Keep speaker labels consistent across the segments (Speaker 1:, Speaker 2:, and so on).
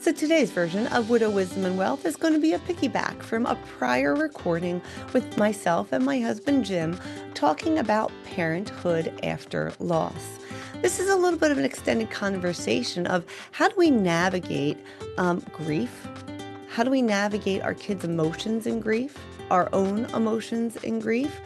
Speaker 1: So today's version of Widow Wisdom and Wealth is going to be a piggyback from a prior recording with myself and my husband Jim talking about parenthood after loss. This is a little bit of an extended conversation of how do we navigate grief? How do we navigate our kids' emotions in grief, our own emotions in grief?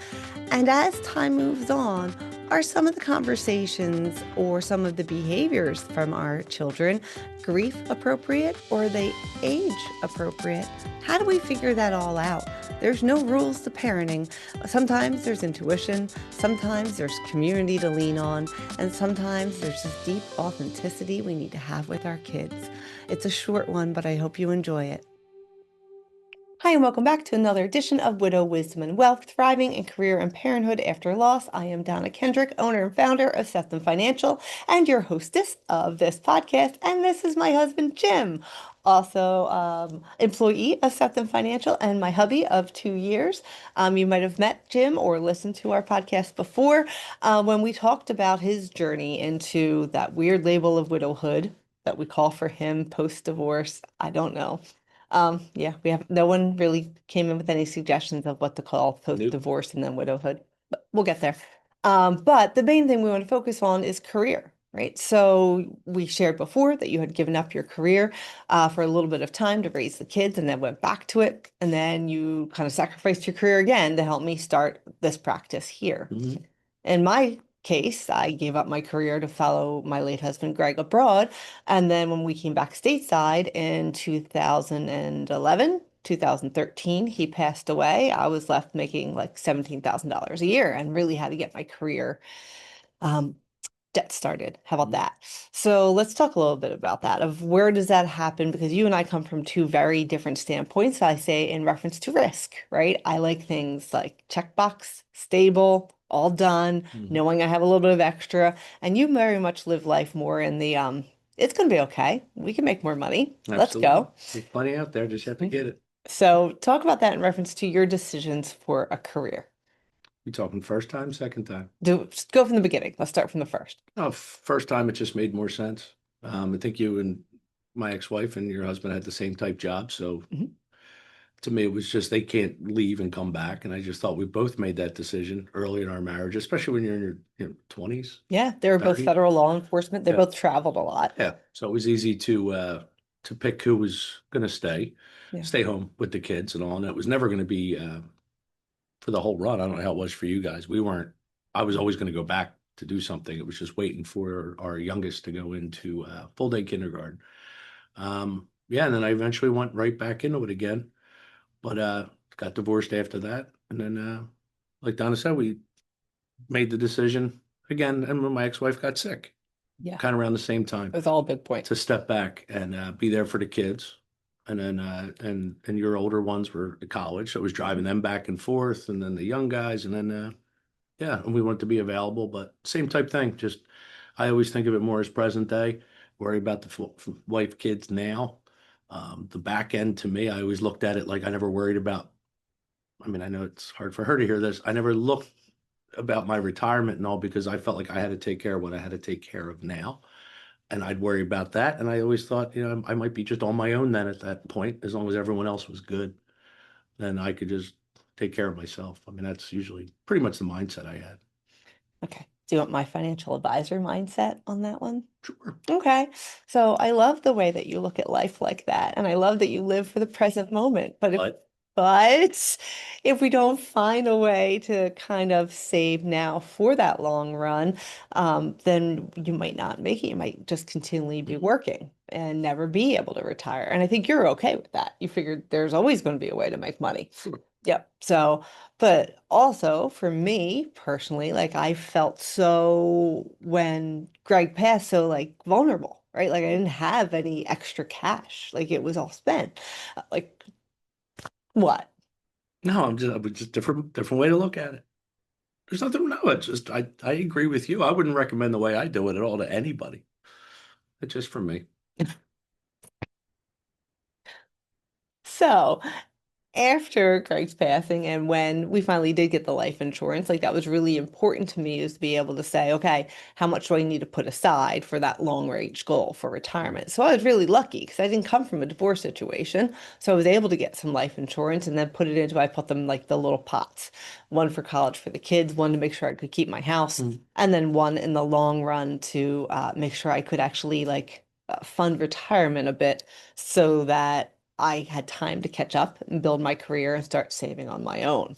Speaker 1: And as time moves on, are some of the conversations or some of the behaviors from our children grief appropriate or are they age appropriate? How do we figure that all out? There's no rules to parenting. Sometimes there's intuition, sometimes there's community to lean on, and sometimes there's this deep authenticity we need to have with our kids. It's a short one, but I hope you enjoy it. Hi, and welcome back to another edition of Widow Wisdom and Wealth, Thriving in Career and Parenthood After Loss. I am Donna Kendrick, owner and founder of Sefton Financial, and your hostess of this podcast. And this is my husband, Jim, also employee of Sefton Financial and my hubby of 2 years. You might have met Jim or listened to our podcast before when we talked about his journey into that weird label of widowhood that we call for him post-divorce. I don't know. Yeah, no one really came in with any suggestions of what to call post-divorce and then widowhood, but we'll get there. But the main thing we want to focus on is career, right? So we shared before that you had given up your career for a little bit of time to raise the kids and then went back to it. And then you kind of sacrificed your career again to help me start this practice here. Mm-hmm. In my case, I gave up my career to follow my late husband, Greg, abroad. And then when we came back stateside in 2011, 2013, he passed away. I was left making like $17,000 a year and really had to get my career debt started. How about that? So let's talk a little bit about that, of where does that happen? Because you and I come from two very different standpoints. I say in reference to risk, right? I like things like checkbox, stable, all done, knowing I have a little bit of extra. And you very much live life more in the, it's going to be okay. We can make more money. Let's go.
Speaker 2: There's plenty out there. Just have to get it.
Speaker 1: So talk about that in reference to your decisions for a career.
Speaker 2: You talking first time, second time?
Speaker 1: Just go from the beginning. Let's start from the first.
Speaker 2: Oh, first time, it just made more sense. I think you and my ex-wife and your husband had the same type job. So to me, it was just they can't leave and come back. And I just thought we both made that decision early in our marriage, especially when you're in your 20s.
Speaker 1: Yeah, they were both
Speaker 2: 30.
Speaker 1: federal law enforcement. They
Speaker 2: Yeah.
Speaker 1: both traveled a lot.
Speaker 2: Yeah. So it was easy to pick who was going to stay home with the kids and all. And it was never going to be for the whole run. I don't know how it was for you guys. I was always going to go back to do something. It was just waiting for our youngest to go into full day kindergarten. And then I eventually went right back into it again, but got divorced after that. And then, like Donna said, we made the decision again. And when my ex-wife got sick, kind of around the same time,
Speaker 1: It was all a big point.
Speaker 2: to step back and be there for the kids. And then, and your older ones were at college, so it was driving them back and forth, and then the young guys, and then, and we wanted to be available, but same type thing. Just, I always think of it more as present day, worry about the wife, kids now. The back end to me, I always looked at it like I never worried about, I mean, I know it's hard for her to hear this. I never looked about my retirement and all because I felt like I had to take care of what I had to take care of now. And I'd worry about that. And I always thought, I might be just on my own then at that point, as long as everyone else was good, then I could just take care of myself. I mean, that's usually pretty much the mindset I had.
Speaker 1: Okay. Do you want my financial advisor mindset on that one?
Speaker 2: Sure.
Speaker 1: Okay. So I love the way that you look at life like that. And I love that you live for the present moment. But if we don't find a way to kind of save now for that long run, then you might not make it. You might just continually be working and never be able to retire. And I think you're okay with that. You figured there's always going to be a way to make money.
Speaker 2: Sure.
Speaker 1: Yep. So, but also for me personally, like I felt so when Greg passed, so like vulnerable, right? Like I didn't have any extra cash. Like it was all spent. Like what?
Speaker 2: No, I was just different way to look at it. There's nothing, no, it's just, I agree with you. I wouldn't recommend the way I do it at all to anybody. It's just for me.
Speaker 1: So after Greg's passing and when we finally did get the life insurance, like that was really important to me is to be able to say, okay, how much do I need to put aside for that long range goal for retirement? So I was really lucky because I didn't come from a divorce situation. So I was able to get some life insurance and then put it into, I put them like the little pots, one for college for the kids, one to make sure I could keep my house, and then one in the long run to make sure I could actually fund retirement a bit so that I had time to catch up and build my career and start saving on my own.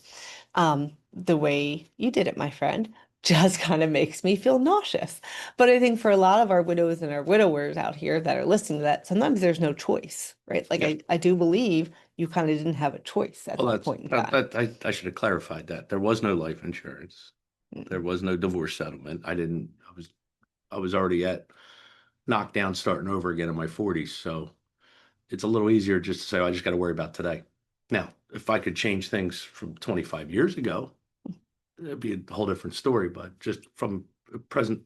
Speaker 1: The way you did it, my friend, just kind of makes me feel nauseous. But I think for a lot of our widows and our widowers out here that are listening to that, sometimes there's no choice, right? Like
Speaker 2: Yeah.
Speaker 1: I do believe you kind of didn't have a choice at
Speaker 2: Well,
Speaker 1: that point in time.
Speaker 2: I should have clarified that. There was no life insurance. There
Speaker 1: Mm.
Speaker 2: was no divorce settlement. I was already at knockdown starting over again in my 40s. So it's a little easier just to say, oh, I just got to worry about today. Now, if I could change things from 25 years ago, it'd be a whole different story. But just from present,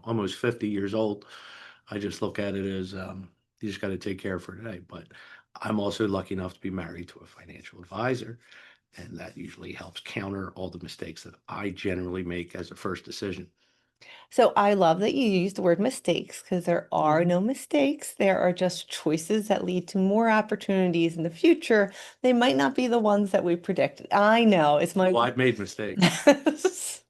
Speaker 2: almost 50 years old, I just look at it as you just got to take care of for today. But I'm also lucky enough to be married to a financial advisor, and that usually helps counter all the mistakes that I generally make as a first decision.
Speaker 1: So I love that you use the word mistakes because there are
Speaker 2: Mhm.
Speaker 1: no mistakes. There are just choices that lead to more opportunities in the future. They might not be the ones that we predicted. I know it's my
Speaker 2: Well, I've made mistakes.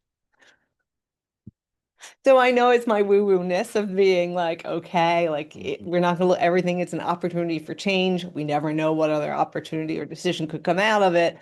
Speaker 1: So I know it's my woo-woo-ness of being like, okay,
Speaker 2: Mhm.
Speaker 1: we're not gonna look, everything is an opportunity for change. We never know what other opportunity or decision could come out of it.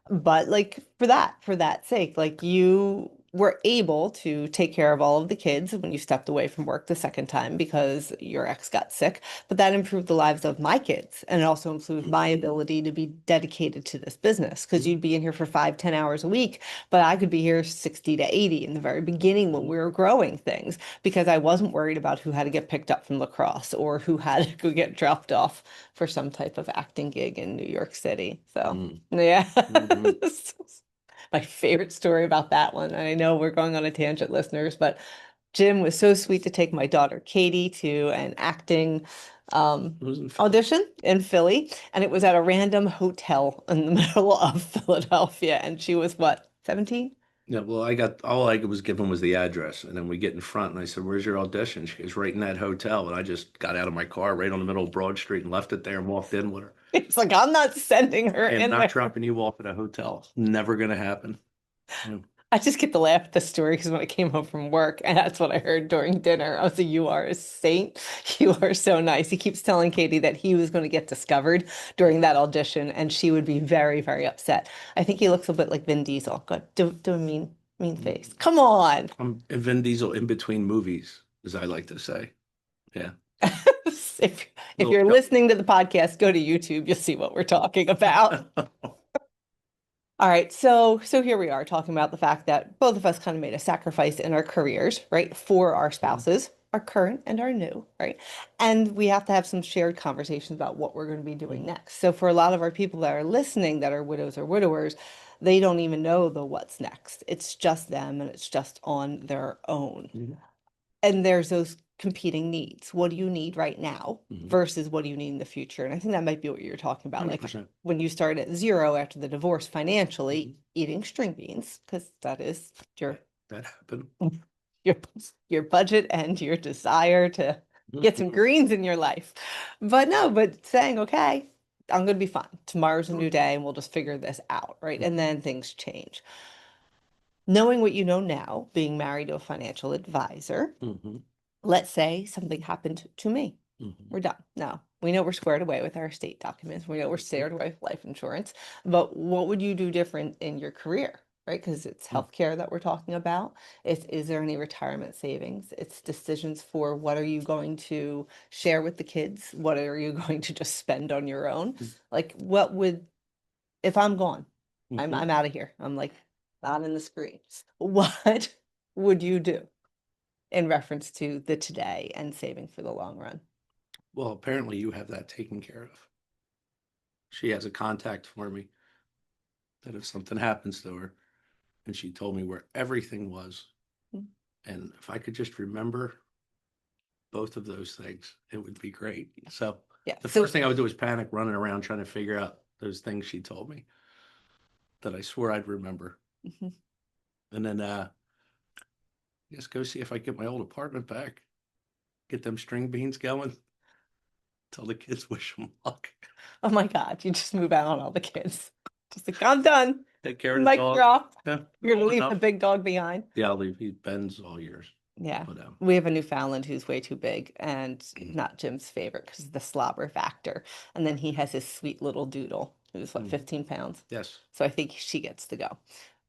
Speaker 1: But like for that sake, like you were able to take care of all of the kids when you stepped away from work the second time because your ex got sick. But that improved the lives of my kids and it also improved my ability to be dedicated to this business because
Speaker 2: Mhm.
Speaker 1: you'd be in here for 5, 10 hours a week but I could be here 60 to 80 in the very beginning when
Speaker 2: Mhm.
Speaker 1: we were growing things because I wasn't worried about who had to get picked up from lacrosse or who had to go get dropped off for some type of acting gig in New York City. So,
Speaker 2: Mhm.
Speaker 1: yeah.
Speaker 2: Mhm.
Speaker 1: My favorite story about that one. And I know we're going on a tangent, listeners, but Jim was so sweet to take my daughter Katie to an acting
Speaker 2: It was in Philly.
Speaker 1: audition in Philly, and it was at a random hotel in the middle of Philadelphia. And she was what, 17?
Speaker 2: Yeah, well, I got all I was given was the address, and then we get in front, and I said, "Where's your audition?" She goes, "Right in that hotel." And I just got out of my car right on the middle of Broad Street and left it there and walked in with her.
Speaker 1: It's like, I'm not sending her
Speaker 2: I am
Speaker 1: in
Speaker 2: not
Speaker 1: there.
Speaker 2: dropping you off at a hotel. Never gonna happen. Yeah.
Speaker 1: I just get to laugh at the story because when I came home from work, and that's what I heard during dinner, I was like, you are a saint. You are so nice. He keeps telling Katie that he was going to get discovered during that audition, and she would be very, very upset. I think he looks a bit like Vin Diesel. Good. Do a mean face. Come on.
Speaker 2: I'm Vin Diesel in between movies, as I like to say. Yeah.
Speaker 1: If if
Speaker 2: Little
Speaker 1: you're
Speaker 2: cut.
Speaker 1: listening to the podcast, go to YouTube. You'll see what we're talking about. All right, so here we are talking about the fact that both of us kind of made a sacrifice in our careers, right, for our
Speaker 2: Mhm.
Speaker 1: spouses, our current and our new, right? And we have to have some shared conversations about what we're going to be doing
Speaker 2: Mhm.
Speaker 1: next. So for a lot of our people that are listening that are widows or widowers, they don't even know the what's next. It's just them and it's just on their own.
Speaker 2: Mhm.
Speaker 1: And there's those competing needs. What do you need right now
Speaker 2: Mhm.
Speaker 1: versus what do you need in the future? And I think that might be what you're talking about. Like
Speaker 2: 100%.
Speaker 1: when you start at zero after the divorce
Speaker 2: Mhm.
Speaker 1: financially, eating string beans, because that is your
Speaker 2: That happened.
Speaker 1: your your budget and your desire to get some
Speaker 2: Mhm.
Speaker 1: greens in your life. But no, but saying, okay, I'm gonna be fine. Tomorrow's a new day and we'll just figure this out, right? And then things change. Knowing what you know now, being married to a financial advisor,
Speaker 2: Mhm.
Speaker 1: let's say something happened to me.
Speaker 2: Mhm.
Speaker 1: We're done. No, we know we're squared away with our estate documents. We know we're
Speaker 2: Mhm.
Speaker 1: squared away with life insurance. But what would you do different in your career? Right? Because it's
Speaker 2: Mhm.
Speaker 1: healthcare that we're talking about. It's is there any retirement savings? It's decisions for what are you going to share with the kids? What are you going to just spend on your own? Like what would if I'm gone? I'm
Speaker 2: Mhm.
Speaker 1: out of here. I'm like not in the screens. What would you do? In reference to the today and saving for the long run.
Speaker 2: Well, apparently you have that taken care of. She has a contact for me that if something happens to her, and she told me where everything was,
Speaker 1: Mm.
Speaker 2: and if I could just remember both of those things, it would be great. So
Speaker 1: Yeah.
Speaker 2: the
Speaker 1: So
Speaker 2: first thing I would do is panic, running around trying to figure out. those things she told me that I swore I'd remember.
Speaker 1: Mhm.
Speaker 2: And then just go see if I get my old apartment back. Get them string beans going. Tell the kids wish them luck.
Speaker 1: Oh my God, you just move out on all the kids. Just like, I'm done.
Speaker 2: Take care of the
Speaker 1: Mic
Speaker 2: dog.
Speaker 1: drop.
Speaker 2: Yeah,
Speaker 1: You're gonna
Speaker 2: old
Speaker 1: leave the
Speaker 2: enough.
Speaker 1: big dog behind.
Speaker 2: Yeah, I'll leave. He bends all years.
Speaker 1: Yeah.
Speaker 2: But
Speaker 1: We have a Newfoundland who's way too big and not Jim's favorite because of the slobber factor. And then he has his sweet little doodle who's what, 15 pounds.
Speaker 2: yes.
Speaker 1: So I think she gets to go.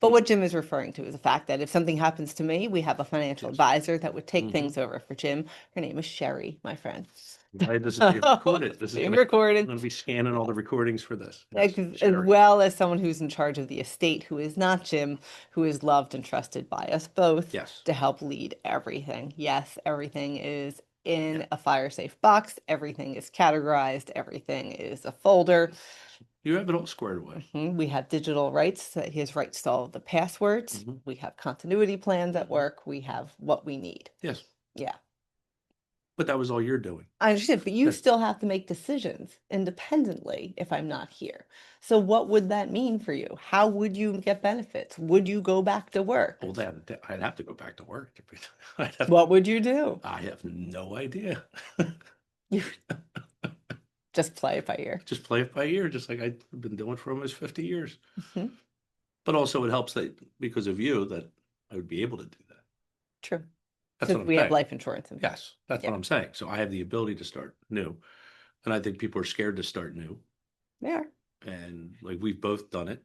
Speaker 1: But what Jim is referring to is the fact that if something happens to me, we have a financial
Speaker 2: Yes.
Speaker 1: advisor that would take things over for Jim. Her name is Sherry, my friend.
Speaker 2: Why does it being recorded? This is
Speaker 1: Being
Speaker 2: gonna, I'm
Speaker 1: recorded.
Speaker 2: gonna be scanning all the recordings for this.
Speaker 1: As
Speaker 2: Yes,
Speaker 1: as
Speaker 2: Sherry.
Speaker 1: well as someone who's in charge of the estate, who is not Jim, who is loved and trusted by us both
Speaker 2: Yes.
Speaker 1: to help lead everything. Yes, everything is in a fire safe box, everything is categorized, everything is a folder.
Speaker 2: You have it all squared away.
Speaker 1: We have digital rights, so he has rights to all of the passwords. We have continuity plans at work. We have what we need.
Speaker 2: Yes.
Speaker 1: Yeah.
Speaker 2: But that was all you're doing.
Speaker 1: I understand, but you
Speaker 2: Yes.
Speaker 1: still have to make decisions independently if I'm not here. So what would that mean for you? How would you get benefits? Would you go back to work?
Speaker 2: Well, I'd have to go back to work.
Speaker 1: What would you do?
Speaker 2: I have no idea.
Speaker 1: You just play it by ear.
Speaker 2: Just play it by ear, just like I've been doing for almost 50 years.
Speaker 1: Mhm.
Speaker 2: But also it helps that because of you that I would be able to do that.
Speaker 1: True.
Speaker 2: That's
Speaker 1: Since
Speaker 2: what I'm
Speaker 1: we have
Speaker 2: saying.
Speaker 1: life insurance.
Speaker 2: Yes, that's
Speaker 1: Yeah.
Speaker 2: what I'm saying. So I have the ability to start new. And I think people are scared to start new.
Speaker 1: Yeah.
Speaker 2: And like we've both done it.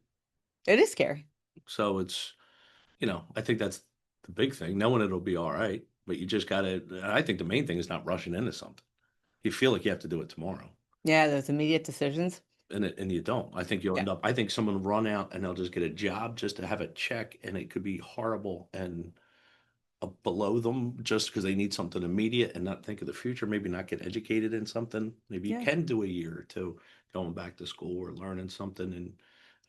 Speaker 1: It is scary.
Speaker 2: So it's, I think that's the big thing. Knowing it'll be all right, but you just gotta, I think the main thing is not rushing into something. You feel like you have to do it tomorrow.
Speaker 1: Yeah, those immediate decisions.
Speaker 2: And you don't. I think you'll end up, I think someone will run out and they'll just get a job just to have a check, and it could be horrible and below them just because they need something immediate and not think of the future, maybe not get educated in something. Maybe you
Speaker 1: Yeah.
Speaker 2: can do a year or two going back to school or learning something.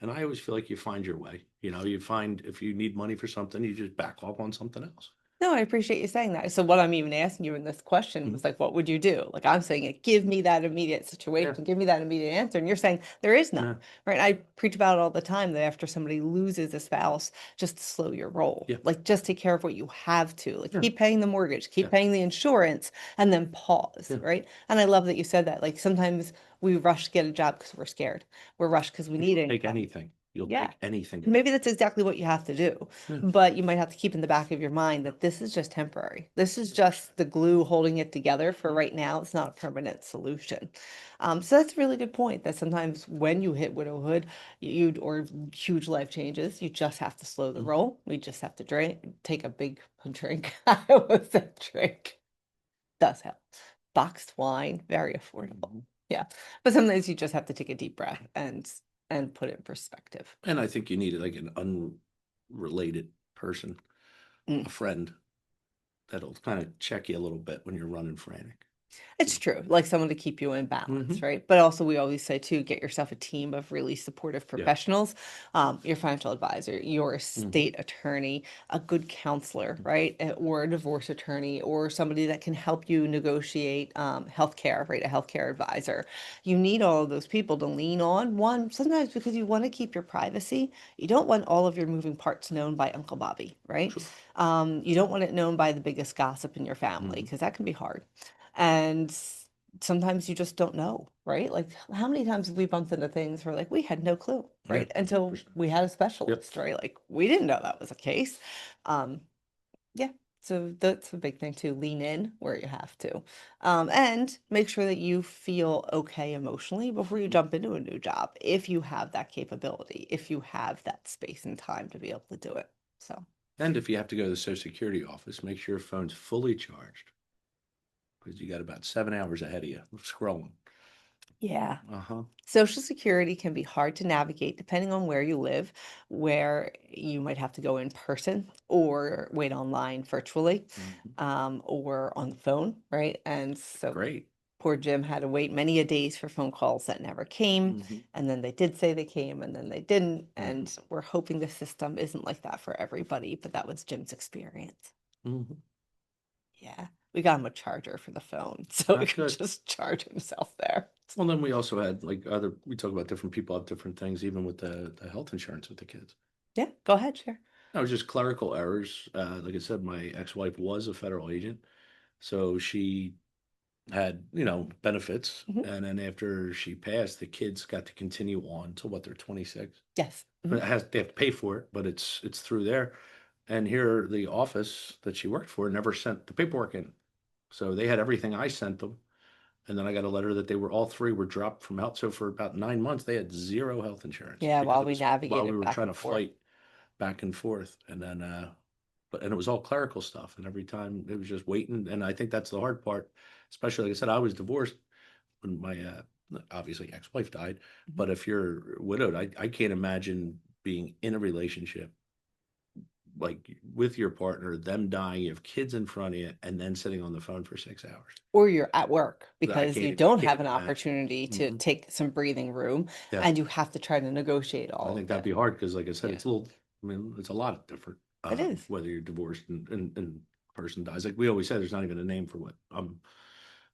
Speaker 2: And I always feel like you find your way. You find if you need money for something, you just back off on something else.
Speaker 1: No, I appreciate you saying that. So what I'm even asking you in this question was like, what would you do? Like I'm saying it, give me that immediate situation, give me that immediate answer. And you're saying there is none, right? I preach about it all the time that after somebody loses a spouse, just slow your roll.
Speaker 2: Yeah.
Speaker 1: Like just take care of what you have to. Like keep paying the mortgage, keep paying the insurance, and then pause, right? And I love that you said that. Like sometimes we rush to get a job because we're scared. We're rushed because we need
Speaker 2: Take
Speaker 1: income.
Speaker 2: anything. You'll
Speaker 1: Yeah.
Speaker 2: take anything.
Speaker 1: Maybe that's exactly what you have to do, but you might have to keep in the back of your mind that this is just temporary. This is just the glue holding it together for right now. It's not a permanent solution. So that's a really good point that sometimes when you hit widowhood, or huge life changes, you just have to slow the roll. We just have to take a big drink. I almost said drink. Does help. Boxed wine, very affordable. Yeah. But sometimes you just have to take a deep breath and put it in perspective.
Speaker 2: And I think you need like an unrelated person, a friend that'll kind of check you a little bit when you're running frantic.
Speaker 1: It's true, like someone to keep you in balance, right? But also we always say too, get yourself a team of really supportive professionals, your financial advisor, your estate attorney, a good counselor, right? Or a divorce attorney, or somebody that can help you negotiate healthcare, right? A healthcare advisor. You need all of those people to lean on. One, sometimes because you want to keep your privacy. You don't want all of your moving parts known by Uncle Bobby, right? You don't want it known by the biggest gossip in your family because that can be hard. And sometimes you just don't know, right? Like how many times have we bumped into things where like we had no clue, right? Until we had a specialist, right? Like we didn't know that was the case. Yeah. So that's a big thing too. Lean in where you have to. And make sure that you feel okay emotionally before you jump into a new job. If you have that capability, if you have that space and time to be able to do it. So.
Speaker 2: And if you have to go to the Social Security office, make sure your phone's fully charged. Because you got about 7 hours ahead of you scrolling.
Speaker 1: Yeah.
Speaker 2: Uh-huh.
Speaker 1: Social Security can be hard to navigate depending on where you live, where you might have to go in person or wait online virtually, or on the phone, right? And so
Speaker 2: Great.
Speaker 1: poor Jim had to wait many a days for phone calls that never came. And then they did say they came and then they didn't. And we're hoping the system isn't like that for everybody, but that was Jim's experience. Yeah. We got him a charger for the phone, so he could just charge himself there. It's
Speaker 2: Well, then we also had like we talk about different people have different things, even with the health insurance with the kids.
Speaker 1: Yeah, go ahead, share.
Speaker 2: That was just clerical errors. Like I said, my ex-wife was a federal agent, so she had, benefits.
Speaker 1: Mhm.
Speaker 2: And then after she passed, the kids got to continue on to what they're 26.
Speaker 1: Yes.
Speaker 2: But they have to pay for it, but it's through there. And here, the office that she worked for never sent the paperwork in. So they had everything I sent them. And then I got a letter that all three were dropped from health. So for about 9 months, they had zero health insurance
Speaker 1: Yeah,
Speaker 2: because
Speaker 1: while
Speaker 2: it
Speaker 1: we
Speaker 2: was while we
Speaker 1: navigated
Speaker 2: were
Speaker 1: back
Speaker 2: trying
Speaker 1: and
Speaker 2: to
Speaker 1: forth.
Speaker 2: fight back and forth. And then, and it was all clerical stuff. And every time it was just waiting. And I think that's the hard part, especially like I said, I was divorced when my obviously ex-wife died.
Speaker 1: Mhm.
Speaker 2: But if you're widowed, I can't imagine being in a relationship like with your partner, them dying, you have kids in front of you, and then sitting on the phone for 6 hours.
Speaker 1: Or you're at work
Speaker 2: I
Speaker 1: because you
Speaker 2: can't, I
Speaker 1: don't
Speaker 2: can't
Speaker 1: have an
Speaker 2: even imagine.
Speaker 1: opportunity to
Speaker 2: Hmm.
Speaker 1: take some breathing room
Speaker 2: Yes,
Speaker 1: and you have to try to negotiate
Speaker 2: I
Speaker 1: all
Speaker 2: think
Speaker 1: of
Speaker 2: that'd
Speaker 1: it.
Speaker 2: be hard because, like I said,
Speaker 1: Yeah,
Speaker 2: it's a little. I mean, it's a lot different.
Speaker 1: it is.
Speaker 2: Whether you're divorced and person dies, like we always say, there's not even a name for what. And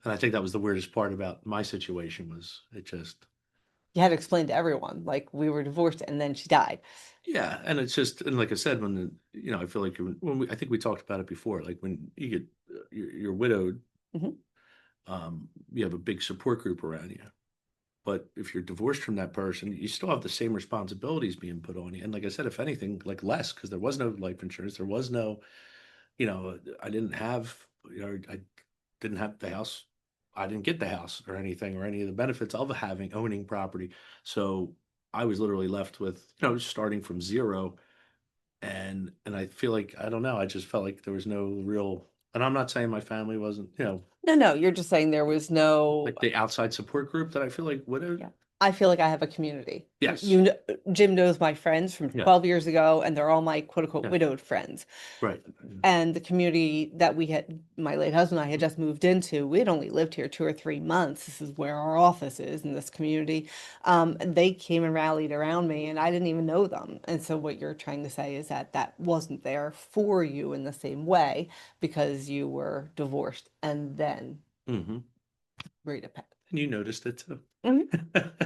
Speaker 2: I think that was the weirdest part about my situation was it just.
Speaker 1: You had to explain to everyone, like we were divorced and then she died.
Speaker 2: Yeah, and it's just, and like I said, I feel like I think we talked about it before, like when you get you're widowed,
Speaker 1: Mhm.
Speaker 2: you have a big support group around you. But if you're divorced from that person, you still have the same responsibilities being put on you. And like I said, if anything, like less, because there was no life insurance, there was no, I didn't have, I didn't have the house. I didn't get the house or anything or any of the benefits of owning property. So I was literally left with, starting from zero. And I feel like, I don't know, I just felt like there was no real, and I'm not saying my family wasn't,
Speaker 1: No, you're just saying there was no.
Speaker 2: like the outside support group that I feel like would have.
Speaker 1: Yeah. I feel like I have a community.
Speaker 2: Yes.
Speaker 1: Jim knows my friends from
Speaker 2: Yes.
Speaker 1: 12 years ago, and they're all my quote unquote
Speaker 2: Yes.
Speaker 1: widowed friends.
Speaker 2: Right.
Speaker 1: And the community that my late husband and I had just moved into, we had only lived here 2 or 3 months. This is where our office is in this community. And they came and rallied around me, and I didn't even know them. And so, what you're trying to say is that that wasn't there for you in the same way because you were divorced and then
Speaker 2: Mm-hmm.
Speaker 1: ready to pet.
Speaker 2: And you noticed it too.
Speaker 1: Mhm.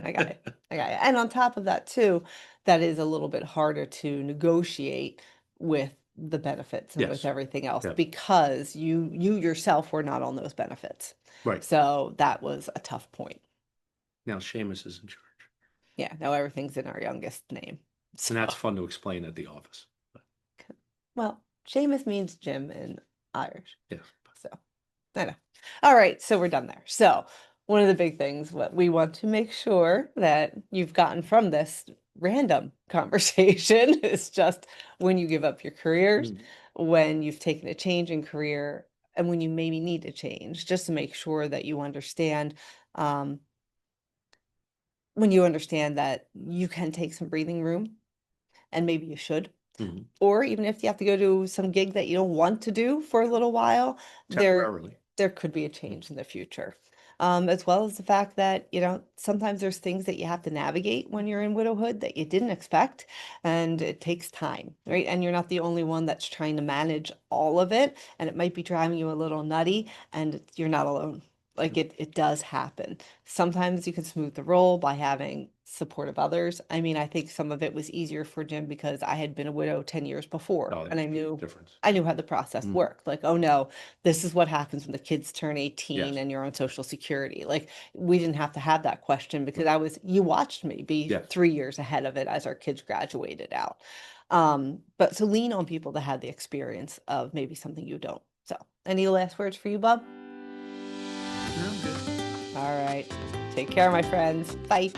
Speaker 1: I got it. I got it. And on top of that, too, that is a little bit harder to negotiate with the benefits and with
Speaker 2: Yes.
Speaker 1: everything else
Speaker 2: Yeah.
Speaker 1: because you yourself were not on those benefits.
Speaker 2: Right.
Speaker 1: So that was a tough point.
Speaker 2: Now Seamus is in charge.
Speaker 1: Yeah, now everything's in our youngest name.
Speaker 2: And that's
Speaker 1: So,
Speaker 2: fun to explain at the office.
Speaker 1: well, Seamus means Jim in Irish.
Speaker 2: Yeah.
Speaker 1: So I know. All right, so we're done there. So one of the big things, what we want to make sure that you've gotten from this random conversation is just when you give up your careers,
Speaker 2: Mm.
Speaker 1: when you've taken a change in career, and when you maybe need to change, just to make sure that you understand, um, when you understand that you can take some breathing room, and maybe you should.
Speaker 2: Mhm.
Speaker 1: Or even if you have to go to some gig that you don't want to do for a little while,
Speaker 2: Temporarily.
Speaker 1: there could be a
Speaker 2: Mm.
Speaker 1: change in the future. As well as the fact that, sometimes there's things that you have to navigate when you're in widowhood that you didn't expect, and it takes time, right? And you're not the only one that's trying to manage all of it, and it might be driving you a little nutty, and you're not alone. Like it does happen. Sometimes you can smooth the role by having support of others. I mean, I think some of it was easier for Jim because I had been a widow 10 years before,
Speaker 2: Oh,
Speaker 1: and
Speaker 2: there's a huge difference.
Speaker 1: I knew how the process
Speaker 2: Mm.
Speaker 1: worked. Like, oh no, this is what happens when the kids turn 18
Speaker 2: Yes.
Speaker 1: and you're on Social Security. Like, we didn't have to have that question because you watched me be
Speaker 2: Yes.
Speaker 1: 3 years ahead of it as our kids graduated out. But to lean on people that had the experience of maybe something you don't. So, any last words for you, Bob?
Speaker 2: No, good.
Speaker 1: All right. Take care, my friends. Bye.